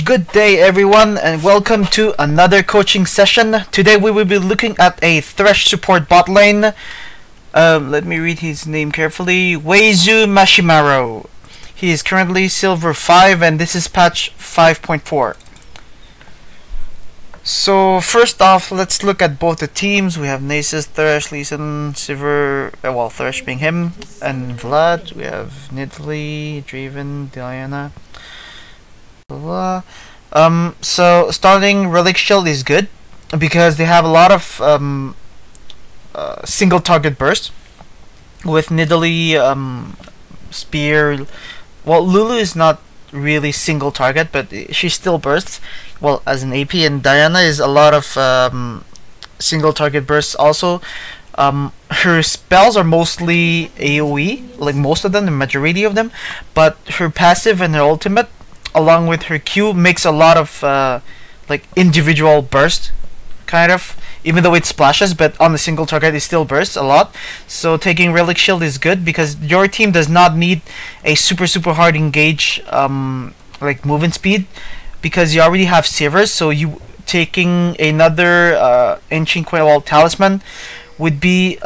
Good day everyone and welcome to another coaching session. Today we will be looking at a Thresh support bot lane. Let me read his name carefully. Weizu Mashimaru. He is currently silver 5 and this is patch 5.4. So first off, let's look at both the teams. We have Nasus, Thresh, Lee Sin, Sivir, well Thresh being him, and Vlad. We have Nidalee, Draven, Diana. So starting Relic Shield is good because they have a lot of single target burst with Nidalee, Spear. Well, Lulu is not really single target, but she still bursts well as an AP, and Diana is a lot of single target bursts also. Her spells are mostly AoE, like most of them, the majority of them, but her passive and her ultimate along with her Q makes a lot of like individual burst, kind of, even though it splashes, but on the single target it still bursts a lot. So taking Relic Shield is good because your team does not need a super hard engage like movement speed because you already have Sivers. So you taking another Ancient Quail Talisman would be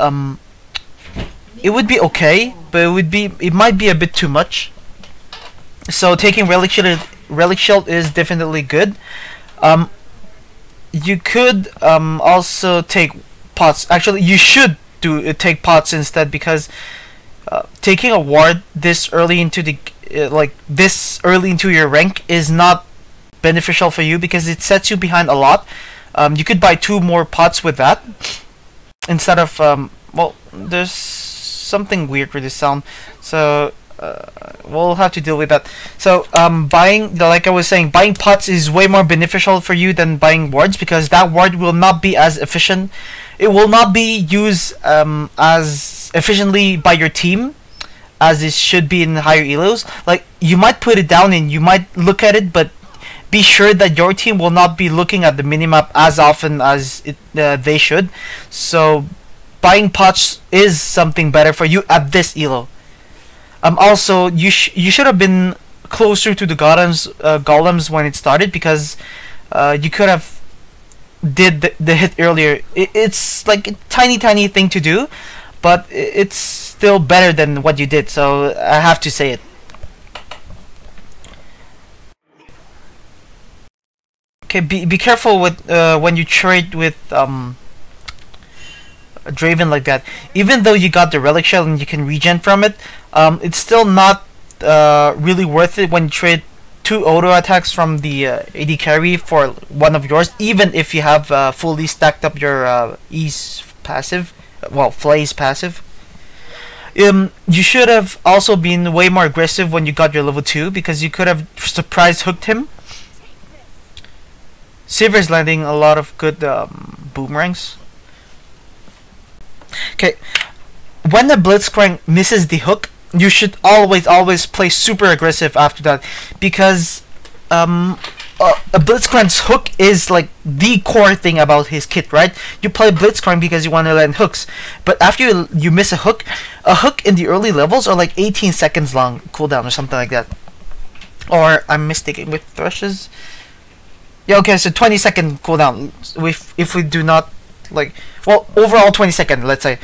it would be okay, but it might be a bit too much. So taking Relic Shield is definitely good. You could also take pots. Actually, you should take pots instead because taking a ward this early into the this early into your rank is not beneficial for you because it sets you behind a lot. You could buy 2 more pots with that instead of well, there's something weird with this sound, so we'll have to deal with that. So buying, like I was saying, buying pots is way more beneficial for you than buying wards because that ward will not be as efficient. It will not be used as efficiently by your team as it should be in higher elos. Like, you might put it down and you might look at it, but be sure that your team will not be looking at the minimap as often as they should. So buying pots is something better for you at this elo. Also, you should have been closer to the golems when it started because you could have did the hit earlier. It's like a tiny thing to do, but it's still better than what you did. So I have to say it. Okay, be careful with when you trade with Draven like that. Even though you got the Relic Shell and you can regen from it, it's still not really worth it when you trade 2 auto attacks from the AD carry for one of yours, even if you have fully stacked up your E's passive, well, Flay's passive. You should have also been way more aggressive when you got your level 2 because you could have surprise hooked him. Sivir's landing a lot of good boomerangs. Okay, when the Blitzcrank misses the hook, you should always play super aggressive after that because a Blitzcrank's hook is like the core thing about his kit, right? You play Blitzcrank because you want to land hooks, but after you miss a hook in the early levels are like 18 seconds long cooldown or something like that. Or I'm mistaken with Thresh's. Yeah, okay, so 20-second cooldown if we do not, like, well, overall 20-second, let's say.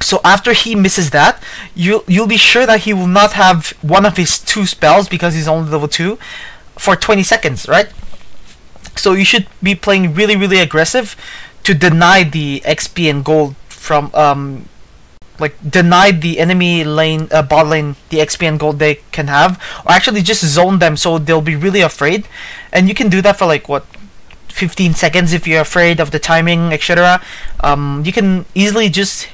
So after he misses that, you'll be sure that he will not have one of his 2 spells because he's only level 2 for 20 seconds, right? So you should be playing really aggressive to deny the XP and gold from like deny the enemy lane, bot lane, the XP and gold they can have, or actually just zone them so they'll be really afraid. And you can do that for like what, 15 seconds if you're afraid of the timing, etc. You can easily just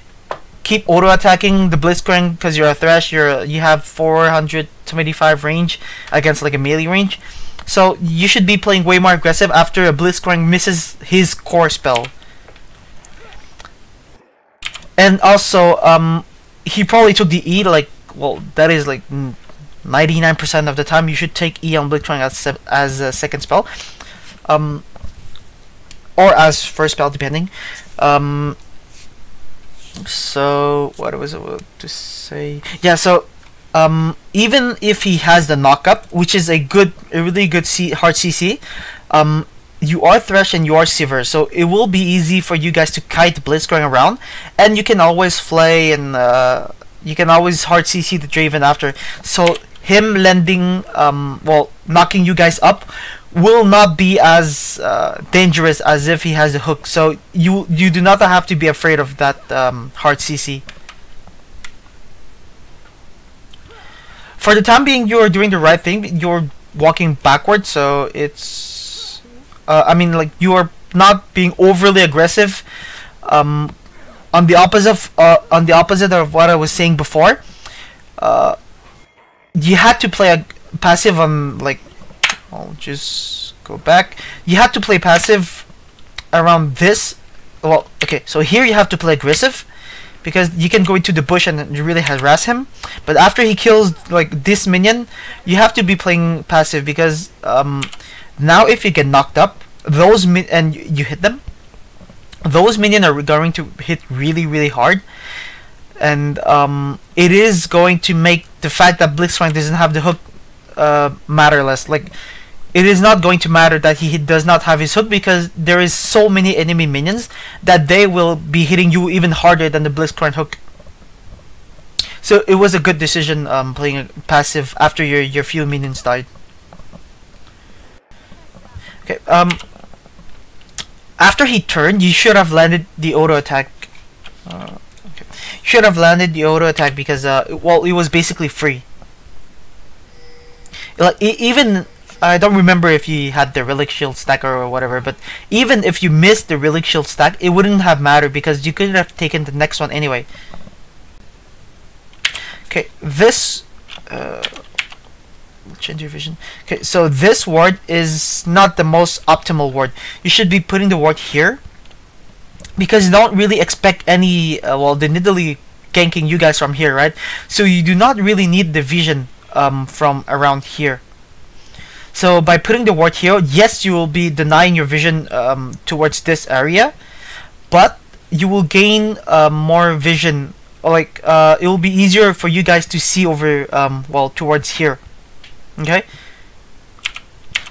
keep auto attacking the Blitzcrank because you're a Thresh. You have 425 range against like a melee range, so you should be playing way more aggressive after a Blitzcrank misses his core spell. And also, he probably took the E, like, well, that is like 99% of the time you should take E on Blitzcrank as a second spell. Or as first spell, depending. So what was I about to say? Yeah, so even if he has the knockup, which is a really good hard CC, you are Thresh and you are Sivir, so it will be easy for you guys to kite Blitzcrank around, and you can always flay and you can always hard CC the Draven after. So him lending, well, knocking you guys up will not be as dangerous as if he has a hook. So you do not have to be afraid of that hard CC. For the time being, you're doing the right thing. You're walking backwards, so it's I mean, like, you are not being overly aggressive. On the opposite of what I was saying before, you had to play a passive on, like, I'll just go back. You had to play passive around this. Well, okay, so here you have to play aggressive because you can go into the bush and you really harass him. But after he kills, like, this minion, you have to be playing passive because now if you get knocked up, and you hit them, those minions are going to hit really hard, and it is going to make the fact that Blitzcrank doesn't have the hook matter less. Like, it is not going to matter that he does not have his hook because there is so many enemy minions that they will be hitting you even harder than the Blitzcrank hook. So it was a good decision playing a passive after your few minions died. Okay, after he turned, you should have landed the auto attack. Okay. Should have landed the auto attack because well, it was basically free. Like, even I don't remember if you had the relic shield stack or whatever, but even if you missed the relic shield stack, it wouldn't have mattered because you could have taken the next one anyway. Okay, this change your vision. Okay, so this ward is not the most optimal ward. You should be putting the ward here because you don't really expect any well, the Nidalee ganking you guys from here, right? So you do not really need the vision from around here. So by putting the ward here, yes, you will be denying your vision towards this area, but you will gain more vision. Like, it will be easier for you guys to see over well, towards here. Okay,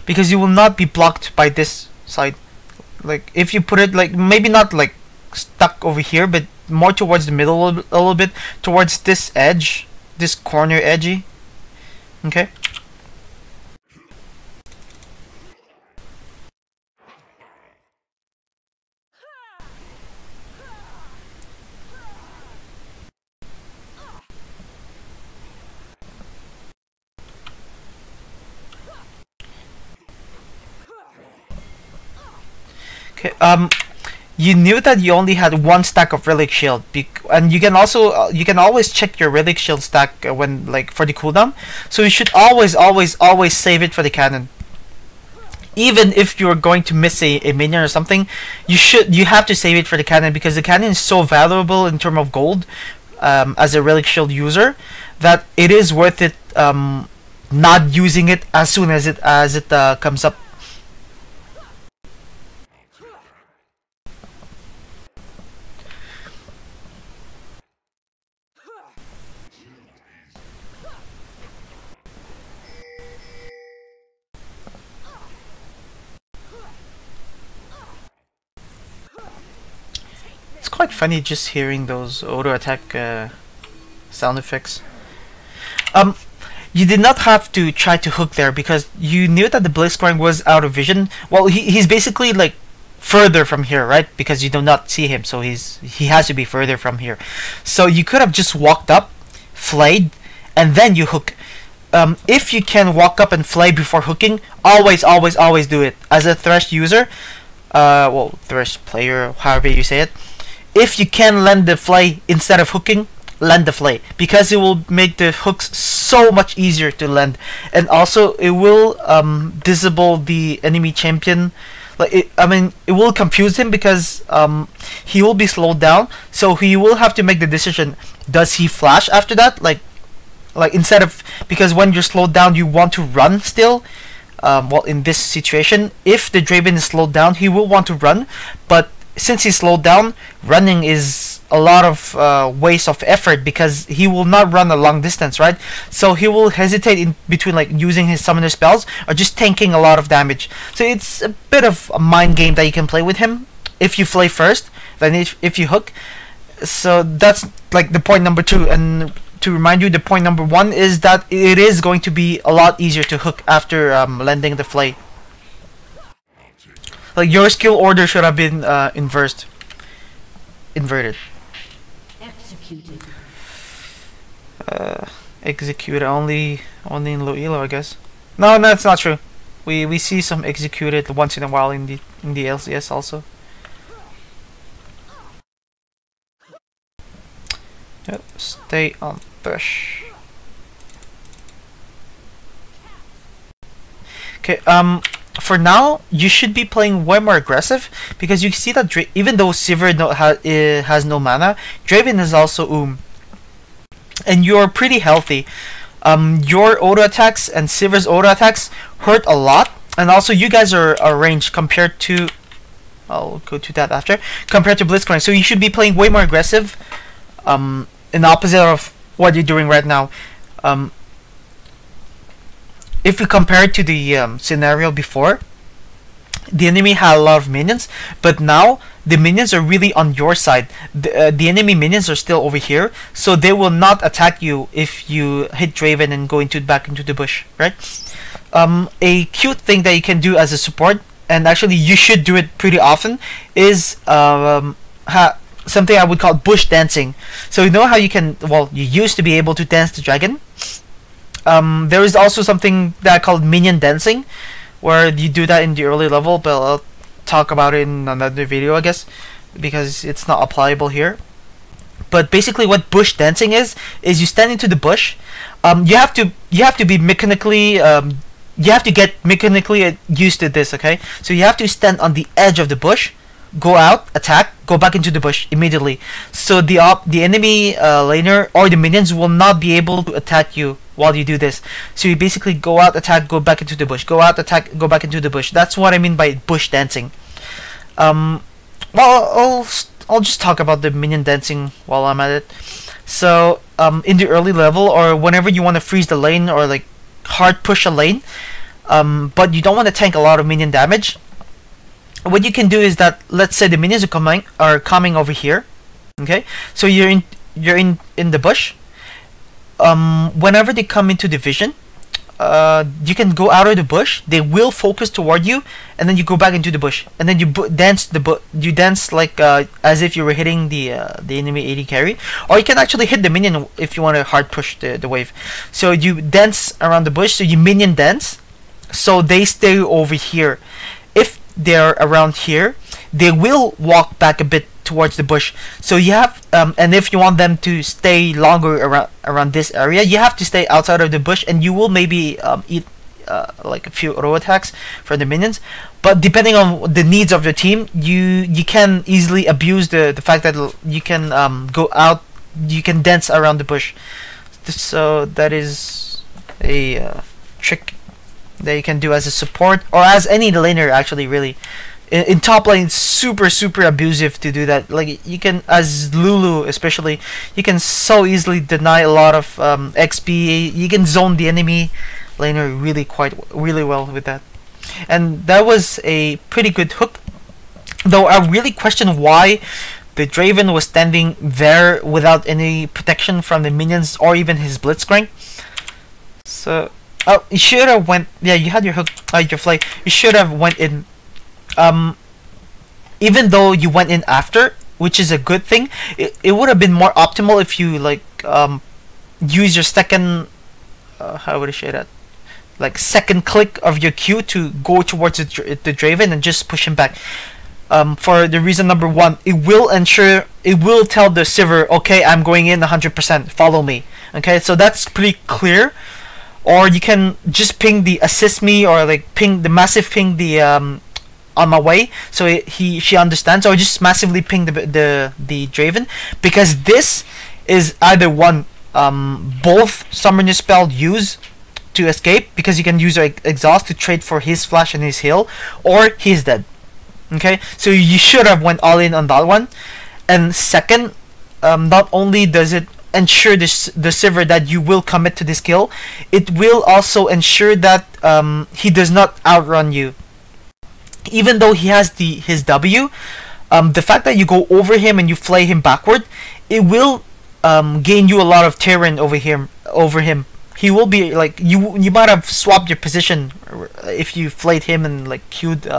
because you will not be blocked by this side. Like, if you put it, like, maybe not like stuck over here, but more towards the middle a little bit, towards this edge, this corner edgy. Okay. Okay, you knew that you only had one stack of relic shield, and you can also you can always check your relic shield stack when, like, for the cooldown. So you should always save it for the cannon. Even if you're going to miss a minion or something, you have to save it for the cannon because the cannon is so valuable in terms of gold as a relic shield user that it is worth it not using it as soon as it comes up. Quite funny just hearing those auto attack sound effects. You did not have to try to hook there because you knew that the Blitzcrank was out of vision. Well, he's basically, like, further from here, right? Because you do not see him, so he has to be further from here. So you could have just walked up, flayed, and then you hook. If you can walk up and flay before hooking, always do it. As a Thresh user, well, Thresh player, however you say it, if you can land the flay instead of hooking, land the flay because it will make the hooks so much easier to land, and also it will disable the enemy champion. Like, I mean, it will confuse him because he will be slowed down, so he will have to make the decision: does he flash after that? Like instead of, because when you're slowed down, you want to run still. Well, in this situation, if the Draven is slowed down, he will want to run, but since he's slowed down, running is a lot of waste of effort because he will not run a long distance, right? So he will hesitate in between like using his summoner spells or just tanking a lot of damage. So it's a bit of a mind game that you can play with him if you flay first, then if you hook. So that's like the point number 2. And to remind you, the point number 1 is that it is going to be a lot easier to hook after landing the flay. Like your skill order should have been inverted. Executed. Executed only in low elo, I guess. No, that's not true. We see some executed once in a while in the LCS also. Yep, stay on Thresh. Okay, for now, you should be playing way more aggressive because you see that even though Sivir has no mana, Draven is also and you're pretty healthy. Your auto attacks and Sivir's auto attacks hurt a lot, and also you guys are ranged compared to. I'll go to that after. Compared to Blitzcrank, so you should be playing way more aggressive. In opposite of what you're doing right now. If we compare it to the scenario before, the enemy had a lot of minions, but now the minions are really on your side. The enemy minions are still over here, so they will not attack you if you hit Draven and go back into the bush, right? A cute thing that you can do as a support, and actually you should do it pretty often, is something I would call bush dancing. So you know how you can, well, you used to be able to dance the dragon. There is also something that I call minion dancing, where you do that in the early level, but I'll talk about it in another video, I guess, because it's not applicable here. But basically what bush dancing is you stand into the bush. You have to be mechanically you have to get mechanically used to this, okay? So you have to stand on the edge of the bush, go out, attack, go back into the bush immediately. So the enemy laner or the minions will not be able to attack you while you do this. So you basically go out, attack, go back into the bush, go out, attack, go back into the bush. That's what I mean by bush dancing. Well, I'll just talk about the minion dancing while I'm at it. So in the early level, or whenever you want to freeze the lane or like hard push a lane, but you don't want to tank a lot of minion damage, what you can do is that, let's say the minions are coming over here, okay? So you're in the bush. Whenever they come into the vision, you can go out of the bush. They will focus toward you, and then you go back into the bush, and then you dance like as if you were hitting the enemy AD carry, or you can actually hit the minion if you want to hard push the wave. So you dance around the bush, so you minion dance, so they stay over here. If they're around here, they will walk back a bit towards the bush. So you have and if you want them to stay longer around this area, you have to stay outside of the bush, and you will maybe eat like a few auto attacks for the minions. But depending on the needs of your team, you can easily abuse the fact that you can go out, you can dance around the bush. So that is a trick that you can do as a support, or as any laner actually, really. In top lane, it's super abusive to do that. Like, you can, as Lulu especially, you can so easily deny a lot of XP. You can zone the enemy laner really well with that. And that was a pretty good hook, though I really question why the Draven was standing there without any protection from the minions or even his Blitzcrank. So you should have went. Yeah, you had your hook, your flay. You should have went in. Even though you went in after, which is a good thing, it would have been more optimal if you like use your second how would I say that, like second click of your Q to go towards the Draven and just push him back. For the reason number one, it will tell the Sivir, okay, I'm going in 100%, follow me. Okay, so that's pretty clear. Or you can just ping the assist me, or like ping the massive ping the on my way, so she understands, or just massively ping the Draven, because this is either one, both summoner spell use to escape, because you can use your exhaust to trade for his flash and his heal, or he's dead. Okay, so you should have went all in on that one. And second, not only does it ensure the Sivir that you will commit to this kill, it will also ensure that he does not outrun you. Even though he has his W, the fact that you go over him and you flay him backward, it will gain you a lot of terrain over him. He will be like, you might have swapped your position if you flayed him and like queued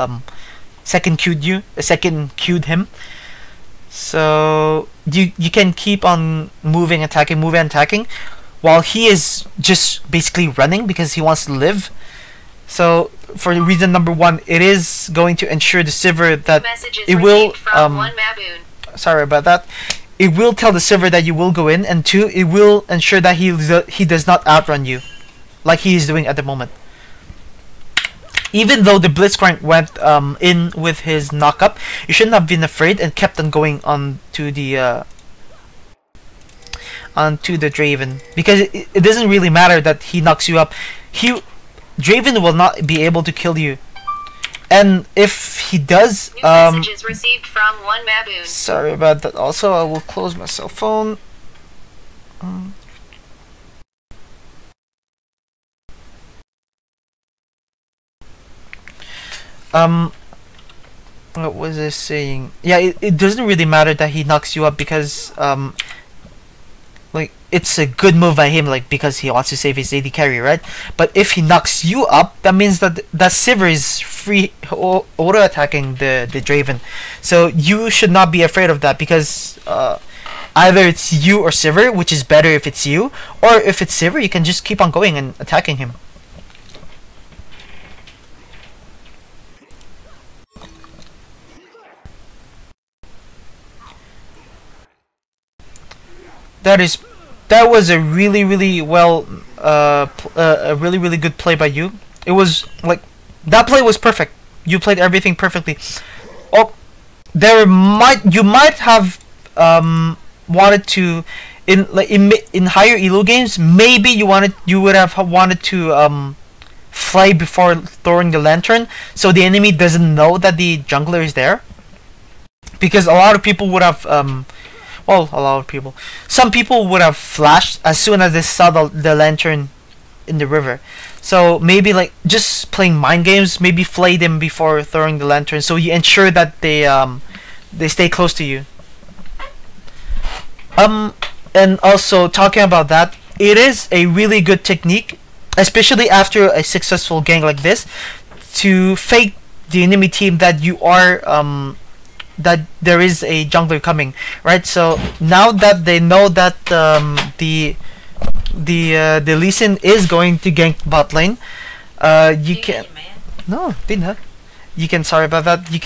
second queued him. So you can keep on moving, attacking, while he is just basically running because he wants to live. So for reason number one, it is going to ensure the Sivir that it will sorry about that. It will tell the Sivir that you will go in, and two, it will ensure that he does not outrun you, like he is doing at the moment. Even though the Blitzcrank went in with his knock-up, you shouldn't have been afraid and kept on going on to the Draven, because it doesn't really matter that he knocks you up. Draven will not be able to kill you, and if he does, messages received from one Maboon. Sorry about that. Also, I will close my cell phone. What was I saying? Yeah, it doesn't really matter that he knocks you up, because like, it's a good move by him, like, because he wants to save his AD carry, right? But if he knocks you up, that means that Sivir is free auto attacking the Draven. So you should not be afraid of that, because either it's you or Sivir, which is better if it's you, or if it's Sivir, you can just keep on going and attacking him. That was a really well a really good play by you. It was like, that play was perfect. You played everything perfectly. Oh, you might have wanted to, in higher elo games, maybe you would have wanted to fly before throwing the lantern, so the enemy doesn't know that the jungler is there, because a lot of people would have well, a lot of people. Some people would have flashed as soon as they saw the lantern in the river. So maybe, like, just playing mind games, maybe flay them before throwing the lantern, so you ensure that they stay close to you. And also, talking about that, it is a really good technique, especially after a successful gank like this, to fake the enemy team that you are that there is a jungler coming, right? So now that they know that the Lee Sin is going to gank bot lane, you can sorry about that. You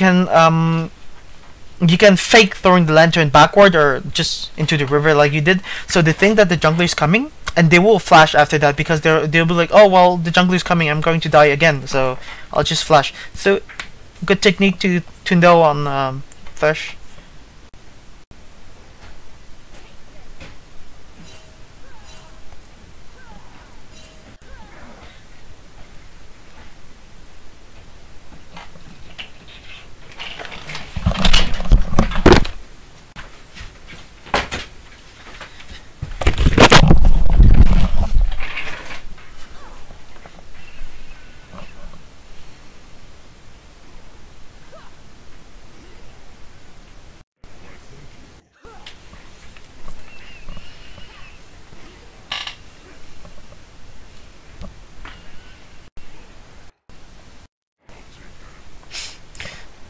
can fake throwing the lantern backward or just into the river like you did. So they think that the jungler is coming, and they will flash after that, because they'll be like, oh well, the jungler is coming, I'm going to die again, so I'll just flash. So good technique to know on Thresh.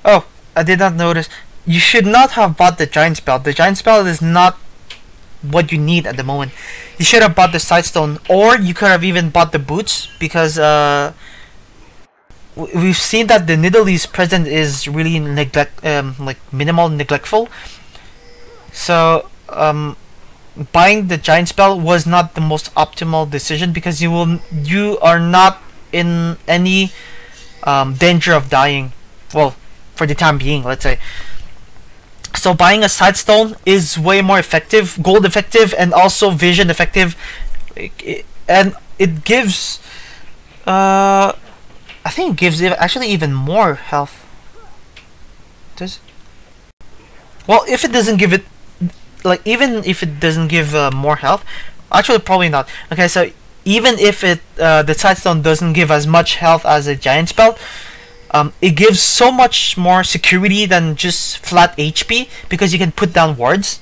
Oh, I did not notice. You should not have bought the giant spell. The giant spell is not what you need at the moment. You should have bought the Sightstone, or you could have even bought the boots, because we've seen that the Nidalee's presence is really like minimal, neglectful. So buying the giant spell was not the most optimal decision, because you are not in any danger of dying. Well, for the time being, let's say. So buying a Sightstone is way more effective, gold effective, and also vision effective, and it gives I think it gives actually even more health. Well, if it doesn't give it, like even if it doesn't give more health, actually probably not. Okay, so even if it the Sightstone doesn't give as much health as a giant spell, it gives so much more security than just flat HP because you can put down wards.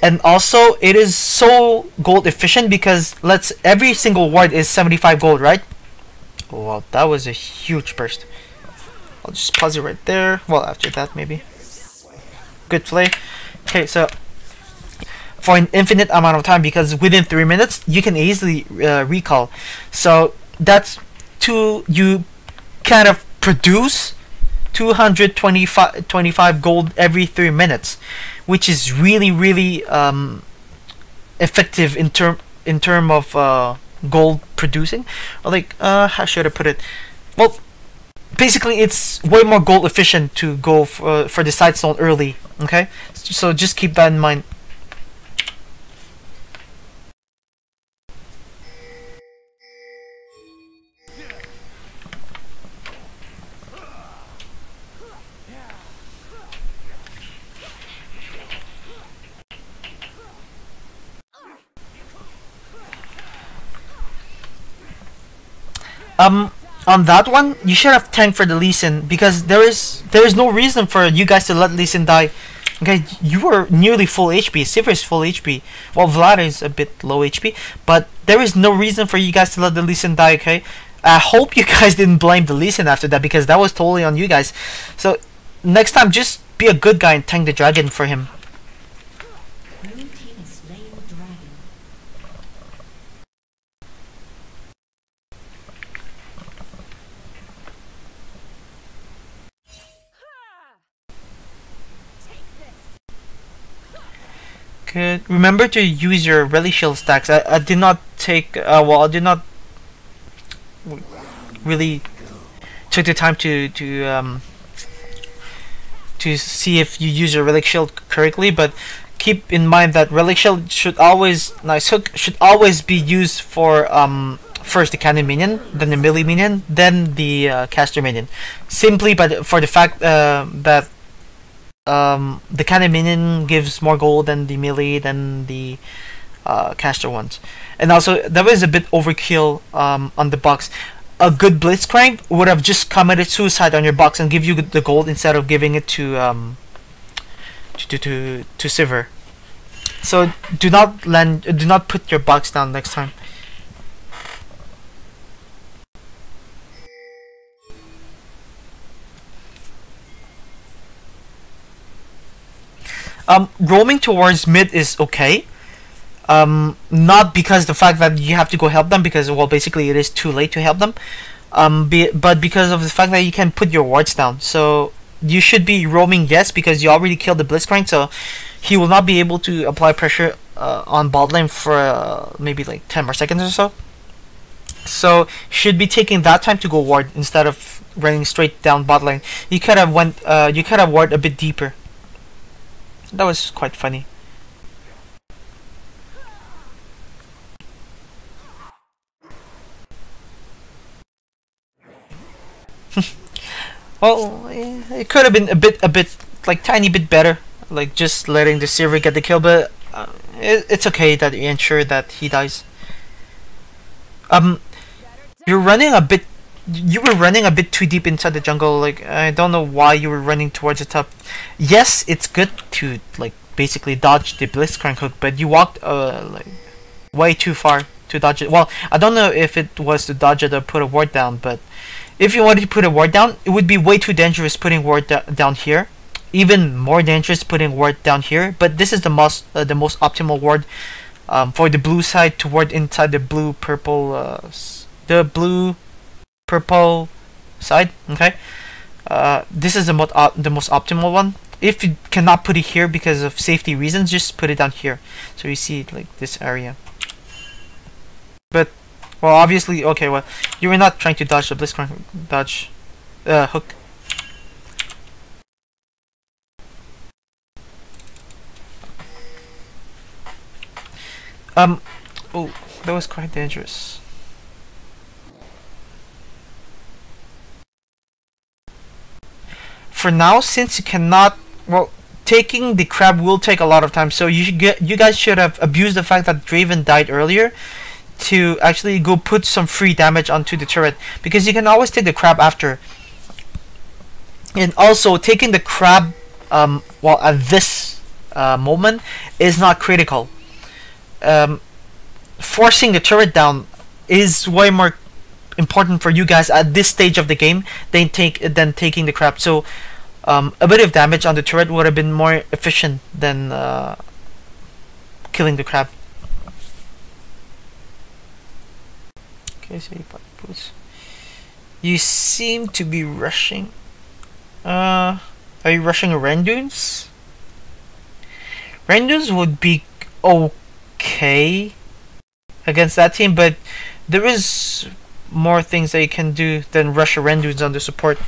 And also it is so gold efficient because every single ward is 75 gold, right? Wow, that was a huge burst. I'll just pause it right there. Well, after that maybe. Good play. Okay, so for an infinite amount of time, because within 3 minutes you can easily recall. So that's you kind of produce 225 gold every 3 minutes, which is really effective in term of gold producing. Or like how should I put it? Well, basically it's way more gold efficient to go for the Sightstone early. Okay, so just keep that in mind. On that one, you should have tanked for the Lee Sin because there is no reason for you guys to let Lee Sin die. Okay, you were nearly full HP. Sivir is full HP. Well, Vlad is a bit low HP, but there is no reason for you guys to let the Lee Sin die. Okay, I hope you guys didn't blame the Lee Sin after that because that was totally on you guys. So next time, just be a good guy and tank the dragon for him. Good. Remember to use your relic shield stacks. I did not take. Well, I did not really took the time to see if you use your relic shield correctly. But keep in mind that relic shield should always hook should always be used for first the cannon minion, then the melee minion, then the caster minion. Simply, but for the fact that the cannon minion gives more gold than the melee than the caster ones. And also that was a bit overkill on the box. A good Blitzcrank would have just committed suicide on your box and give you the gold instead of giving it to Sivir. So do not put your box down next time. Roaming towards mid is okay. Not because the fact that you have to go help them, because well, basically it is too late to help them. But because of the fact that you can put your wards down. So you should be roaming, yes, because you already killed the Blitzcrank, so he will not be able to apply pressure on bot lane for maybe like 10 more seconds or so. So should be taking that time to go ward instead of running straight down bot lane. You could have ward a bit deeper. That was quite funny. Well, it could have been a bit, like tiny bit better, like just letting the Sivir get the kill. But it's okay that you ensure that he dies. You're running a bit. You were running a bit too deep inside the jungle. Like I don't know why you were running towards the top. Yes, it's good to like basically dodge the Blitzcrank hook, but you walked like way too far to dodge it. Well, I don't know if it was to dodge it or put a ward down, but if you wanted to put a ward down, it would be way too dangerous putting ward down here. Even more dangerous putting ward down here. But this is the most optimal ward for the blue side to ward inside the blue purple side. Okay, this is the most optimal one. If you cannot put it here because of safety reasons, just put it down here, so you see like this area. But well, obviously, okay. Well, you were not trying to dodge the Blitzcrank hook. Oh, that was quite dangerous. For now, since you cannot, well, taking the crab will take a lot of time, so you guys should have abused the fact that Draven died earlier to actually go put some free damage onto the turret, because you can always take the crab after. And also taking the crab well at this moment is not critical. Forcing the turret down is way more important for you guys at this stage of the game than taking the crab. So a bit of damage on the turret would have been more efficient than killing the crab. Okay, so you seem to be rushing. Are you rushing Rendunes? Rendunes would be okay against that team, but there is more things that you can do than rush Rendunes on the support.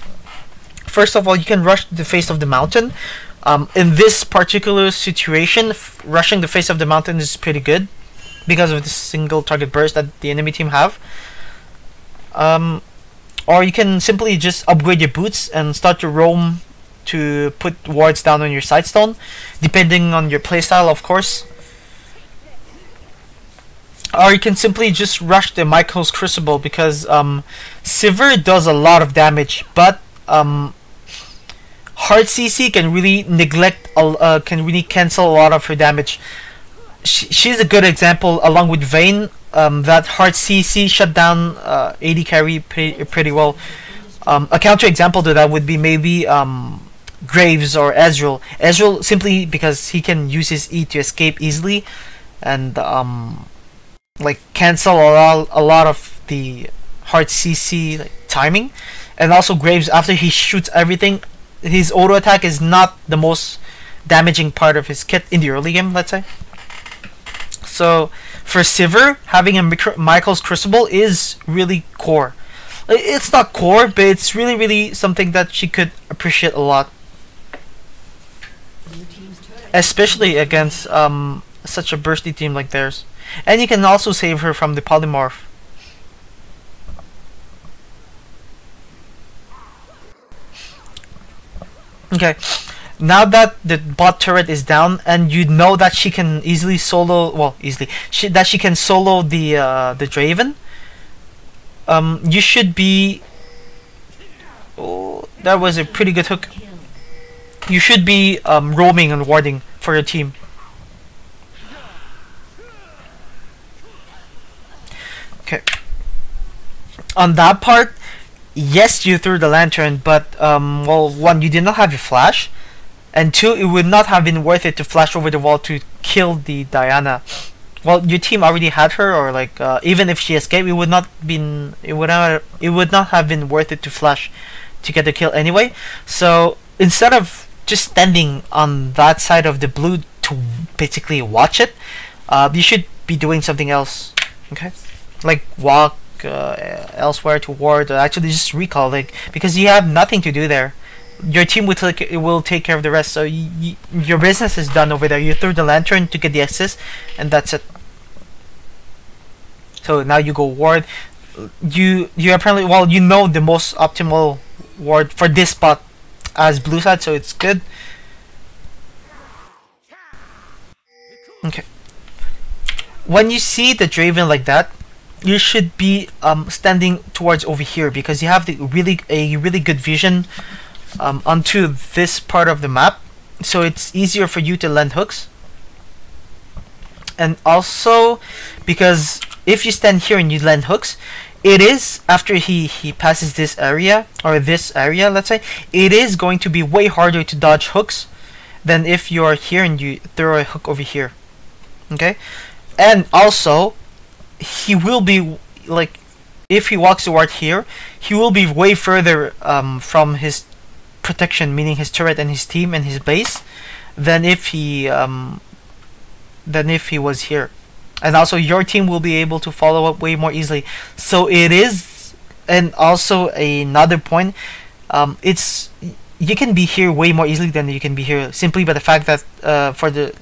First of all, you can rush the face of the mountain. In this particular situation, rushing the face of the mountain is pretty good because of the single target burst that the enemy team have. Or you can simply just upgrade your boots and start to roam to put wards down on your sightstone, depending on your playstyle, of course. Or you can simply just rush the Michael's Crucible, because Sivir does a lot of damage, but Hard CC can really can really cancel a lot of her damage. She's a good example, along with Vayne, that Hard CC shut down AD carry pretty well. A counter example to that would be maybe Graves or Ezreal. Ezreal, simply because he can use his E to escape easily and like cancel a lot of the Hard CC like, timing. And also Graves, after he shoots everything, his auto attack is not the most damaging part of his kit in the early game, let's say. So for Sivir, having a Michael's Crucible is really core. It's not core, but it's really something that she could appreciate a lot, especially against such a bursty team like theirs. And you can also save her from the polymorph. Okay, now that the bot turret is down and you know that she can easily solo, well, that she can solo the Draven, you should be, oh, that was a pretty good hook. You should be roaming and warding for your team. Okay, on that part, yes, you threw the lantern, but well, one, you did not have your flash, and two, it would not have been worth it to flash over the wall to kill the Diana. Well, your team already had her, or like even if she escaped, it would not have been worth it to flash to get the kill anyway. So instead of just standing on that side of the blue to basically watch it, you should be doing something else. Okay, like walk elsewhere to ward, or actually just recall, like, because you have nothing to do there. Your team will take care of the rest, so your business is done over there. You threw the lantern to get the assist, and that's it. So now you go ward. You apparently, well, you know the most optimal ward for this spot as blue side, so it's good. Okay, when you see the Draven like that, you should be standing towards over here, because you have a really good vision onto this part of the map, so it's easier for you to land hooks. And also, because if you stand here and you land hooks, it is, after he passes this area, or this area, let's say, it is going to be way harder to dodge hooks than if you are here and you throw a hook over here. Okay, and also he will be, like, if he walks toward here, he will be way further from his protection, meaning his turret and his team and his base, than if he was here. And also your team will be able to follow up way more easily. So it is, and also another point, it's, you can be here way more easily than you can be here, simply by the fact that for the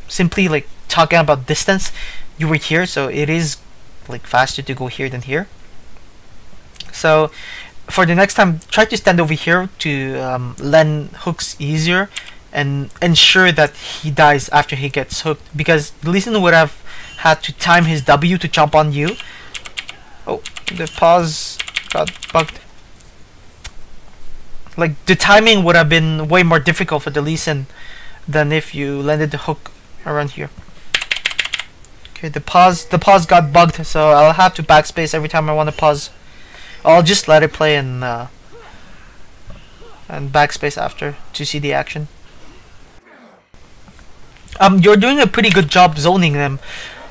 simply like talking about distance, you were here, so it is like faster to go here than here. So for the next time, try to stand over here to land hooks easier and ensure that he dies after he gets hooked, because Lee Sin would have had to time his W to jump on you. Oh, the pause got bugged. Like, the timing would have been way more difficult for the Lee Sin than if you landed the hook around here. Okay, the pause got bugged, so I'll have to backspace every time I want to pause. I'll just let it play and backspace after to see the action. You're doing a pretty good job zoning them,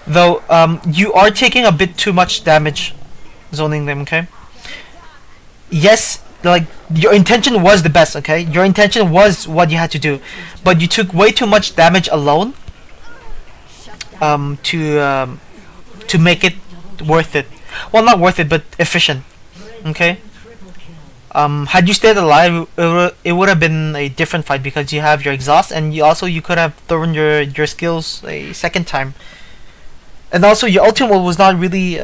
though. You are taking a bit too much damage zoning them. Okay. Yes, like, your intention was the best. Okay, your intention was what you had to do, but you took way too much damage alone. To make it worth it. Well, not worth it, but efficient. Okay. Had you stayed alive, it would have been a different fight because you have your exhaust, and you could have thrown your skills a second time. And also, your ultimate was not really.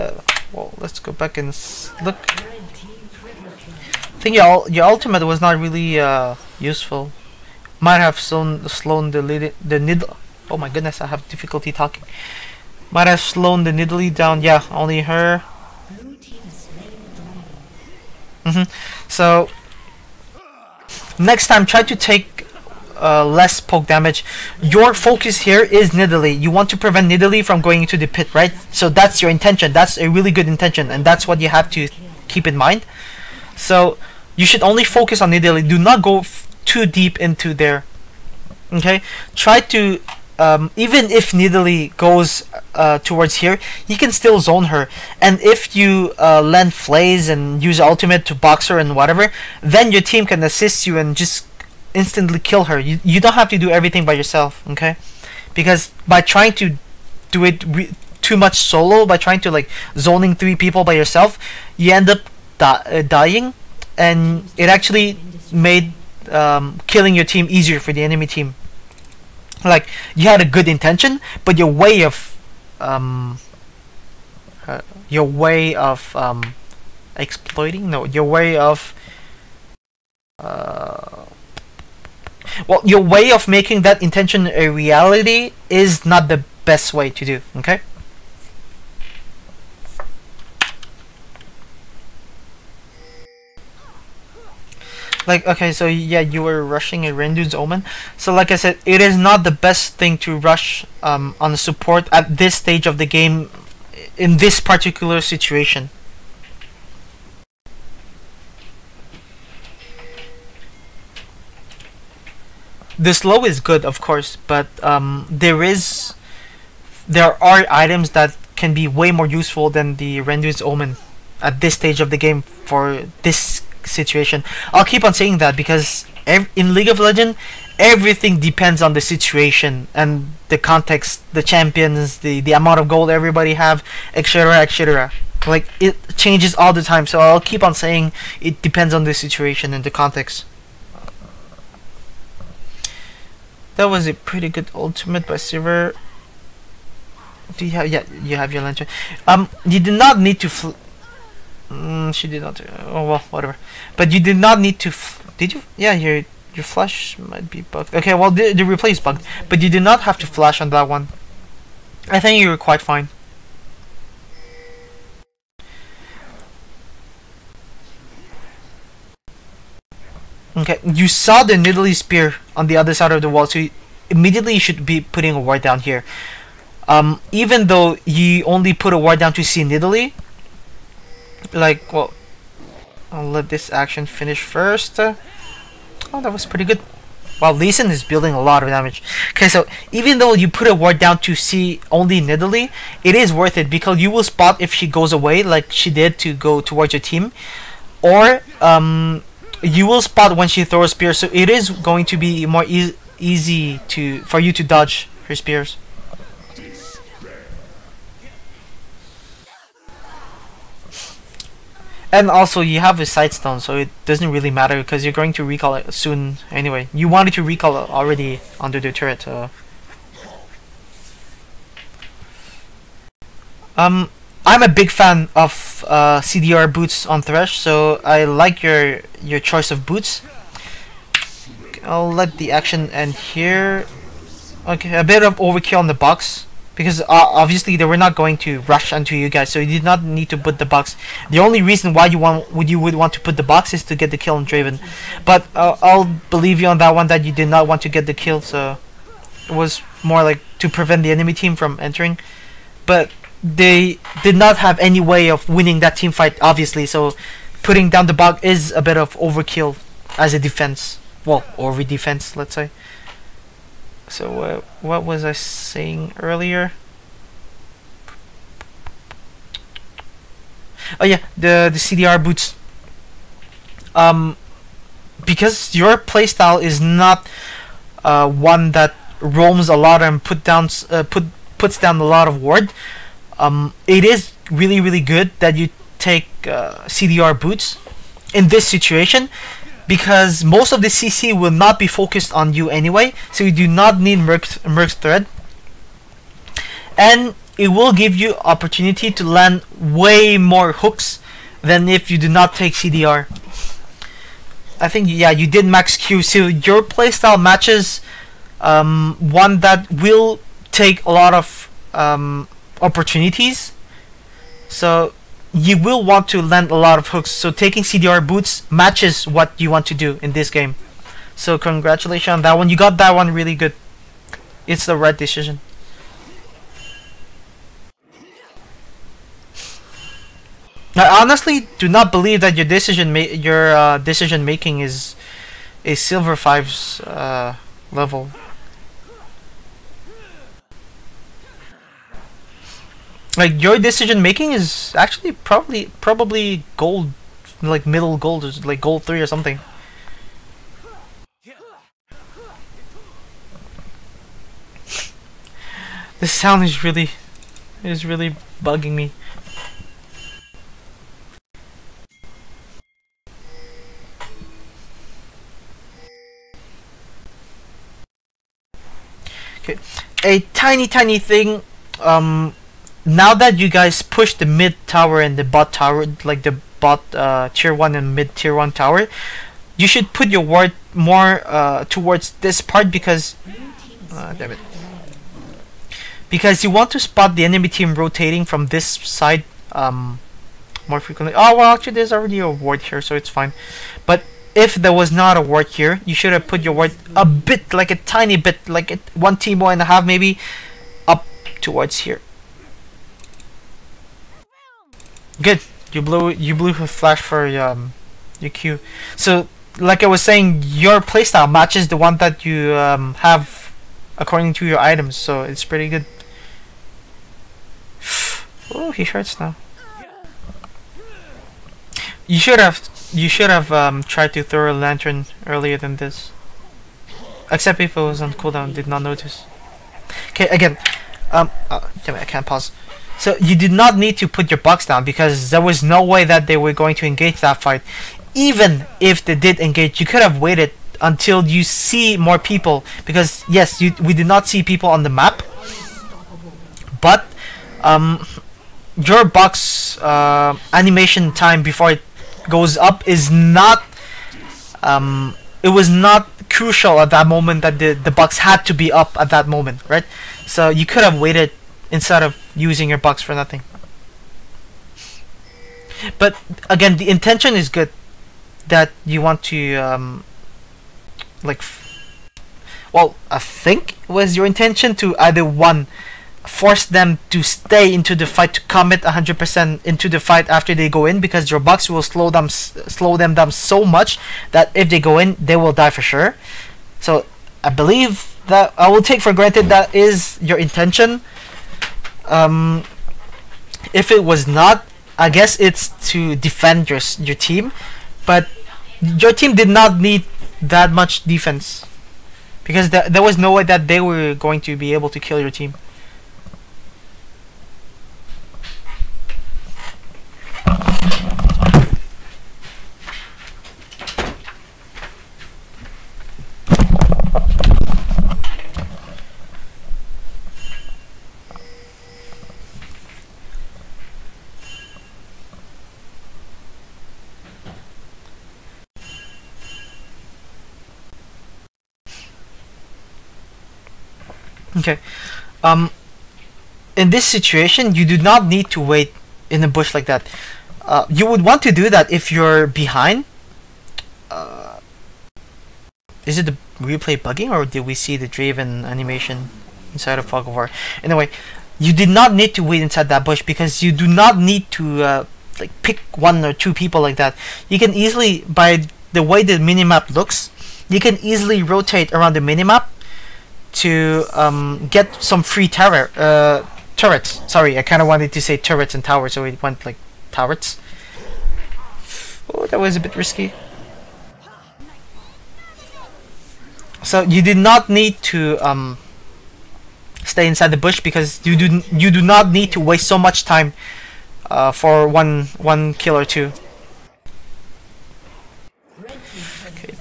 Well, let's go back and look. I think your ultimate was not really useful. Might have slowed the needle. Oh my goodness, I have difficulty talking. Might have slowed the Nidalee down. Yeah, only her. So next time, try to take less poke damage. Your focus here is Nidalee. You want to prevent Nidalee from going into the pit, right? So that's your intention. That's a really good intention, and that's what you have to keep in mind. So you should only focus on Nidalee. Do not go too deep into there. Okay, try to even if Nidalee goes towards here, you can still zone her. And if you land Flays and use ultimate to box her and whatever, then your team can assist you and just instantly kill her. You don't have to do everything by yourself, okay? Because by trying to do it too much solo, by trying to like zoning 3 people by yourself, you end up dying, and it actually made killing your team easier for the enemy team. Like, you had a good intention, but your way of exploiting, no, your way of your way of making that intention a reality is not the best way to do. Okay. Like, okay, so yeah, you were rushing a Rendu's Omen. So like I said, it is not the best thing to rush on support at this stage of the game in this particular situation. The slow is good, of course, but there are items that can be way more useful than the Rendu's Omen at this stage of the game for this situation. I'll keep on saying that because in League of Legends, everything depends on the situation and the context, the champions, the amount of gold everybody have, etc, etc. Like, it changes all the time, so I'll keep on saying it depends on the situation and the context. That was a pretty good ultimate by Silver. Do you have? Yeah, you have your lantern. You did not need to she did not. Oh well, whatever. But you did not need to. Did you? Yeah, your flash might be bugged. Okay, well the replay is bugged, but you did not have to flash on that one. I think you were quite fine. Okay, you saw the Nidalee spear on the other side of the wall, so immediately you should be putting a ward down here. Even though you only put a ward down to see Nidalee. Like, well, I'll let this action finish first. Oh, that was pretty good. Wow, Lee Sin is building a lot of damage. Okay, so even though you put a ward down to see only Nidalee, it is worth it because you will spot if she goes away, like she did to go towards your team, or you will spot when she throws spears. So it is going to be more easy for you to dodge her spears. And also, you have a Sightstone, so it doesn't really matter because you're going to recall it soon anyway. You wanted to recall it already under the turret. I'm a big fan of CDR boots on Thresh, so I like your choice of boots. I'll let the action end here. Okay, a bit of overkill on the box because obviously they were not going to rush onto you guys, so you did not need to put the box. The only reason why you would want to put the box is to get the kill on Draven, but I'll believe you on that one that you did not want to get the kill, so it was more like to prevent the enemy team from entering. But they did not have any way of winning that team fight, obviously, so putting down the bug is a bit of overkill as a defense. Well, over defense, let's say. So what was I saying earlier? Oh yeah, the CDR boots. Because your playstyle is not one that roams a lot and puts down a lot of ward. It is really good that you take CDR boots in this situation, because most of the CC will not be focused on you anyway, so you do not need Merc's Thread, and it will give you opportunity to land way more hooks than if you do not take CDR. I think, yeah, you did max Q, so your playstyle matches one that will take a lot of opportunities, so you will want to land a lot of hooks, so taking CDR boots matches what you want to do in this game. So congratulations on that one, you got that one really good. It's the right decision. I honestly do not believe that your decision making is a Silver 5's level. Like, your decision making is actually probably gold, like middle gold, or like gold 3 or something. This sound is really bugging me. Okay, a tiny thing. Now that you guys push the mid tower and the bot tower, like the bot tier 1 and mid tier 1 tower, you should put your ward more towards this part, because damn it, because you want to spot the enemy team rotating from this side more frequently. Oh well, actually there's already a ward here, so it's fine. But if there was not a ward here, you should have put your ward a bit, like a tiny bit, like 1 Teemo and a half maybe, up towards here. Good. You blew a flash for your Q. So, like I was saying, your playstyle matches the one that you have according to your items, so it's pretty good. Oh, he hurts now. You should have tried to throw a lantern earlier than this. Except if it was on cooldown, did not notice. Okay, again. Damn it, I can't pause. So you did not need to put your box down, because there was no way that they were going to engage that fight. Even if they did engage, you could have waited until you see more people, because yes, we did not see people on the map, but your box animation time before it goes up is not it was not crucial at that moment, that the box had to be up at that moment, right? So you could have waited instead of using your box for nothing. But again, the intention is good, that you want to like well, I think it was your intention to either one, force them to stay into the fight, to commit 100% into the fight after they go in, because your box will slow them down so much that if they go in, they will die for sure. So I believe that, I will take for granted that is your intention. If it was not, I guess it's to defend your team, but your team did not need that much defense, because there was no way that they were going to be able to kill your team. Okay. In this situation, you do not need to wait in a bush like that. You would want to do that if you're behind. Is it the replay bugging, or did we see the Draven animation inside of Fog of War? Anyway, you did not need to wait inside that bush because you do not need to like pick one or two people like that. You can easily, by the way the minimap looks, you can easily rotate around the minimap to get some free turrets. Sorry, I kind of wanted to say turrets and towers, so it went like turrets. Oh, that was a bit risky. So you did not need to stay inside the bush because you do not need to waste so much time for one kill or two. Okay,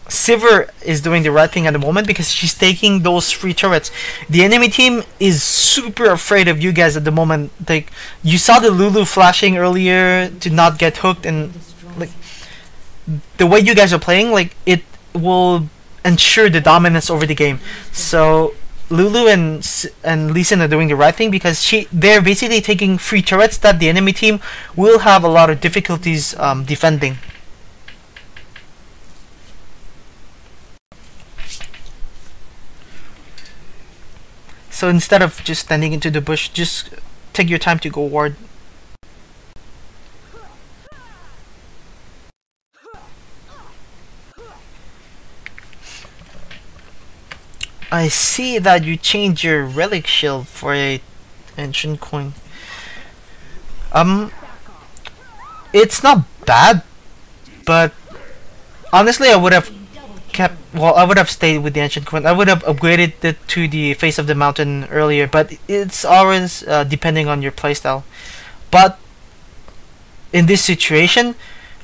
Sivir is doing the right thing at the moment because she's taking those free turrets. The enemy team is super afraid of you guys at the moment. Like, you saw the Lulu flashing earlier to not get hooked, and like the way you guys are playing, like it will ensure the dominance over the game. So Lulu and Lee Sin are doing the right thing because they're basically taking free turrets that the enemy team will have a lot of difficulties defending. So instead of just standing into the bush, just take your time to go ward. I see that you changed your relic shield for a ancient coin. It's not bad, but honestly I would have I would have stayed with the ancient coin. I would have upgraded it to the face of the mountain earlier, but it's always depending on your playstyle. But in this situation,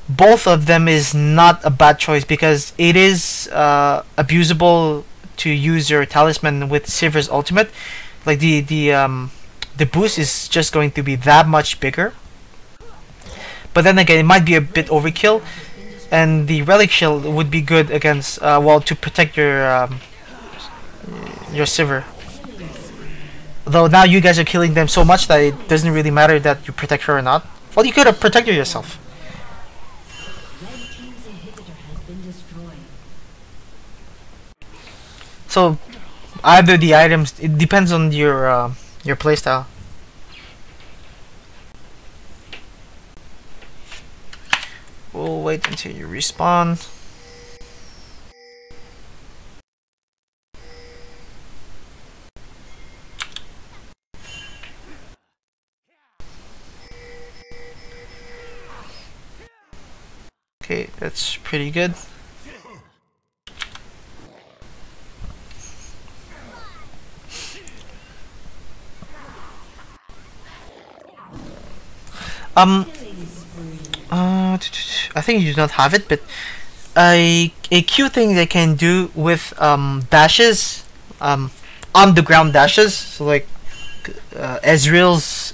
both of them is not a bad choice because it is abusable to use your talisman with Sivir's ultimate. Like the boost is just going to be that much bigger. But then again, it might be a bit overkill, and the relic shield would be good against well, to protect your Sivir. Though now you guys are killing them so much that it doesn't really matter that you protect her or not. Well, you could have protected yourself. So either the items, it depends on your playstyle. We'll wait until you respawn. Okay, that's pretty good. I think you do not have it, but a cute thing they can do with dashes, on the ground dashes, so like Ezreal's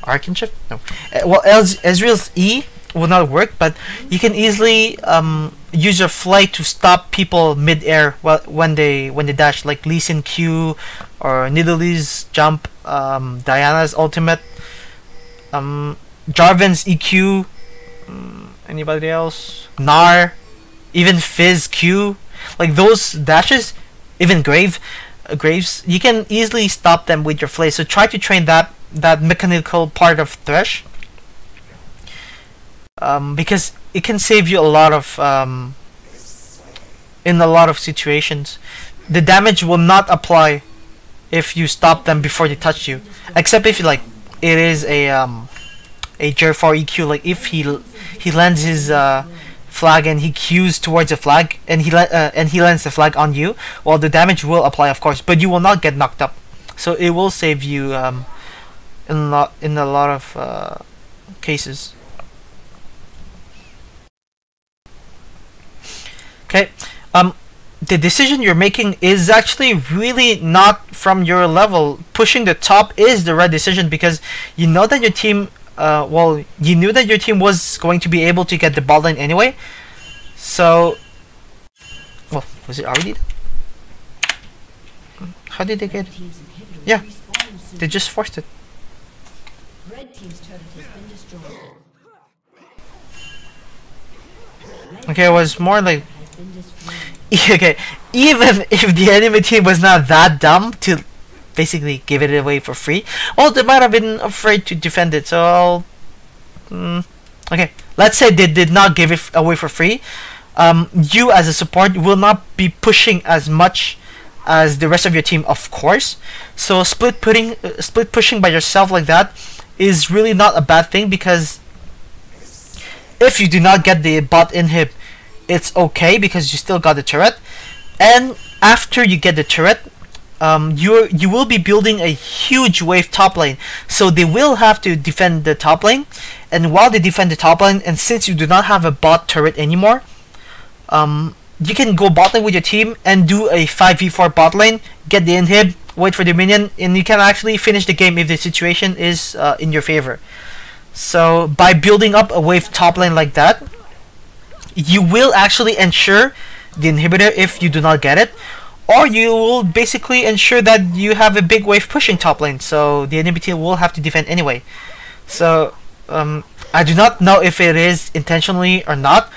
Archangel? No. Well, Ezreal's E will not work, but you can easily use your flight to stop people mid-air when they dash, like Lee Sin Q or Nidalee's jump, Diana's ultimate, Jarvan's EQ, anybody else? Gnar, even Fizz Q, like those dashes, even Graves, you can easily stop them with your flay. So try to train that mechanical part of Thresh, because it can save you a lot of in a lot of situations. The damage will not apply if you stop them before they touch you, except if you like it is a J4 EQ, like if he lands his flag and he Qs towards the flag and he lands the flag on you, well, the damage will apply, of course, but you will not get knocked up. So it will save you in a lot of cases. Okay, the decision you're making is actually really not from your level. Pushing the top is the right decision because you know that your team, well, you knew that your team was going to be able to get the ball lane anyway. So, well, was it already? How did they get it? Yeah, they just forced it. Red team's turret has been destroyed. Okay, it was more like Has been destroyed. okay, even if the enemy team was not that dumb to basically give it away for free, well, they might have been afraid to defend it. So, okay, let's say they did not give it away for free. You as a support will not be pushing as much as the rest of your team, of course. So split pushing by yourself like that is really not a bad thing, because if you do not get the bot inhib, it's okay because you still got the turret. And after you get the turret, you will be building a huge wave top lane, so they will have to defend the top lane. And while they defend the top lane, and since you do not have a bot turret anymore, you can go bot lane with your team and do a 5v4 bot lane, get the inhib, wait for the minion, and you can actually finish the game if the situation is in your favor. So by building up a wave top lane like that, you will actually ensure the inhibitor if you do not get it, or you will basically ensure that you have a big wave pushing top lane, so the enemy team will have to defend anyway. So I do not know if it is intentionally or not,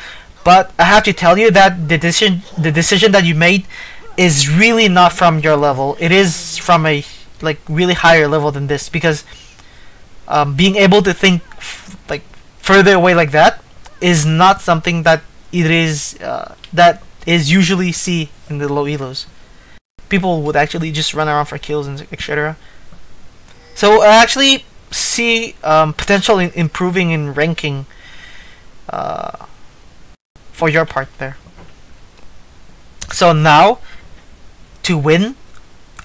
but I have to tell you that the decision that you made is really not from your level. It is from a really higher level than this, because being able to think further away like that is not something that is usually see in the low elos. People would actually just run around for kills and etc. So I actually see potential in improving in ranking for your part there. So now, to win,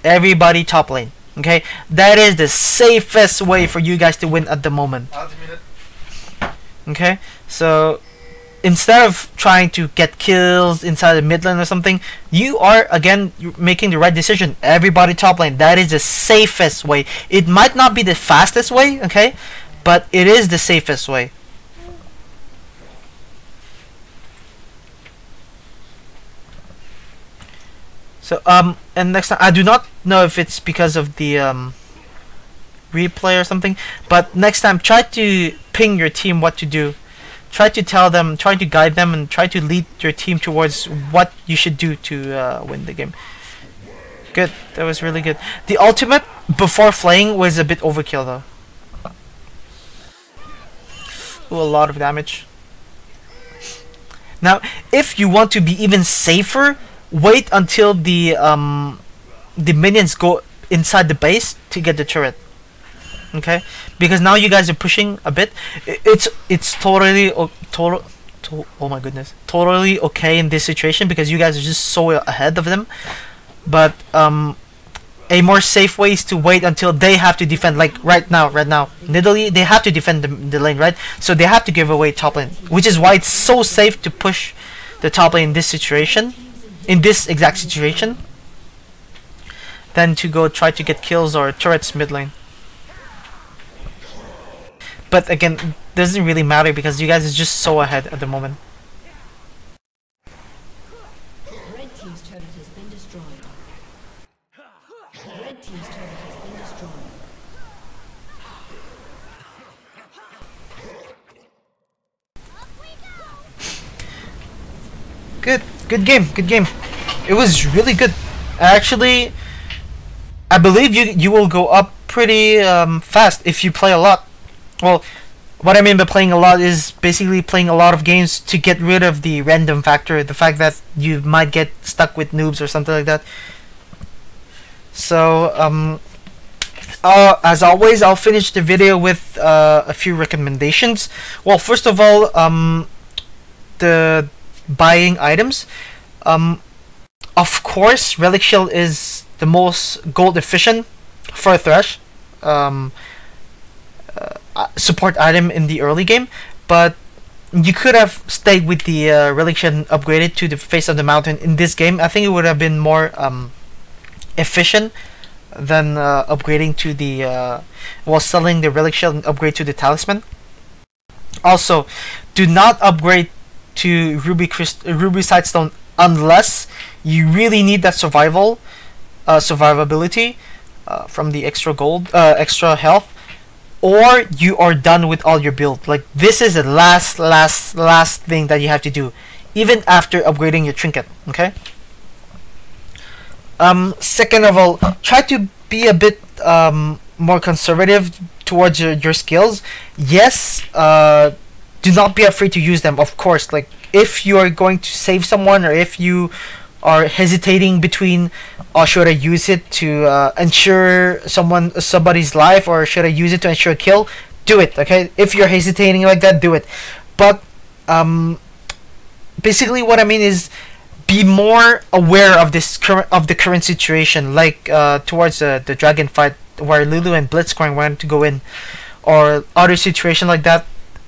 everybody top lane. Okay, that is the safest way for you guys to win at the moment. Okay, so instead of trying to get kills inside the mid lane or something, you are again making the right decision. Everybody top lane. That is the safest way. It might not be the fastest way, okay, but it is the safest way. So and next time, I do not know if it's because of the replay or something, but next time try to ping your team what to do. Try to tell them, try to guide them, and try to lead your team towards what you should do to win the game. Good, that was really good. The ultimate before flaying was a bit overkill though. Ooh, a lot of damage. Now, if you want to be even safer, wait until the minions go inside the base to get the turret. Okay, because now you guys are pushing a bit. It's totally oh my goodness, totally okay in this situation because you guys are just so ahead of them. But a more safe way is to wait until they have to defend. Like right now, Nidalee, they have to defend the lane, right? So they have to give away top lane, which is why it's so safe to push the top lane in this situation, in this exact situation, than to go try to get kills or turrets mid lane. But again, it doesn't really matter because you guys are just so ahead at the moment. Red team's turret has been destroyed. Red team's turret has been destroyed. Good game. It was really good. Actually, I believe you will go up pretty fast if you play a lot. Well, what I mean by playing a lot is basically playing a lot of games to get rid of the random factor, the fact that you might get stuck with noobs or something like that. So, as always, I'll finish the video with a few recommendations. Well, first of all, the buying items. Of course, Relic Shield is the most gold efficient for Thresh. Support item in the early game, but you could have stayed with the Relic Shield and upgraded to the face of the mountain in this game. I think it would have been more efficient than upgrading to the while selling the Relic Shield and upgrade to the Talisman. Also, do not upgrade to Ruby Sightstone unless you really need that survival survivability from the extra gold, extra health, or you are done with all your build. Like, this is the last thing that you have to do, even after upgrading your trinket. Okay. Second of all, try to be a bit more conservative towards your skills. Yes, do not be afraid to use them, of course. Like, if you are going to save someone, or if you are hesitating between, should I use it to ensure somebody's life, or should I use it to ensure a kill, do it. Okay, if you're hesitating like that, do it. But basically what I mean is, be more aware of the current situation, like towards the dragon fight where Lulu and Blitzcrank wanted to go in, or other situation like that.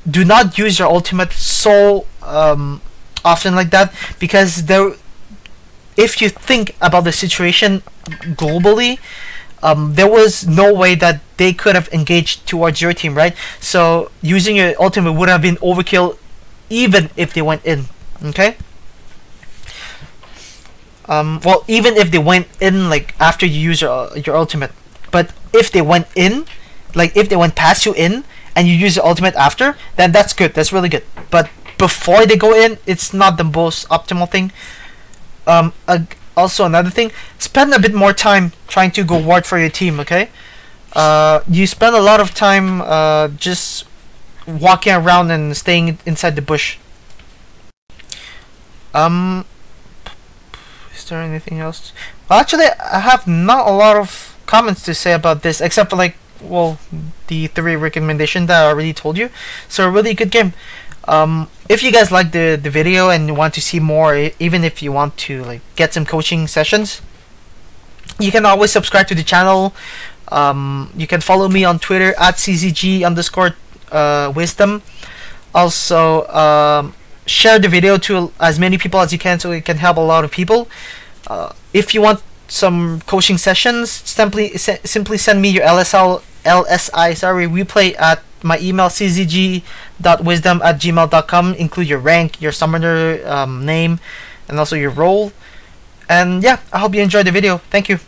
Do not use your ultimate so often like that, because if you think about the situation globally, there was no way that they could have engaged towards your team, right? So using your ultimate would have been overkill even if they went in. Okay. Well, even if they went in, like, after you use your ultimate, but if they went in, like, if they went past you in and you use your ultimate after, then that's good. That's really good. But before they go in, it's not the most optimal thing. Also, another thing, spend a bit more time trying to go ward for your team. Okay. You spend a lot of time just walking around and staying inside the bush. Is there anything else? Well, actually, I have not a lot of comments to say about this, except for, like, well, the 3 recommendation that I already told you. So, a really good game. If you guys like the video and want to see more, even if you want to, like, get some coaching sessions, you can always subscribe to the channel. You can follow me on Twitter at @CZG_wisdom. Also, share the video to as many people as you can, so it can help a lot of people. If you want some coaching sessions, simply send me your LSI replay at my email, czg.wisdom@gmail.com. Include your rank, your summoner name, and also your role. And yeah, I hope you enjoyed the video. Thank you.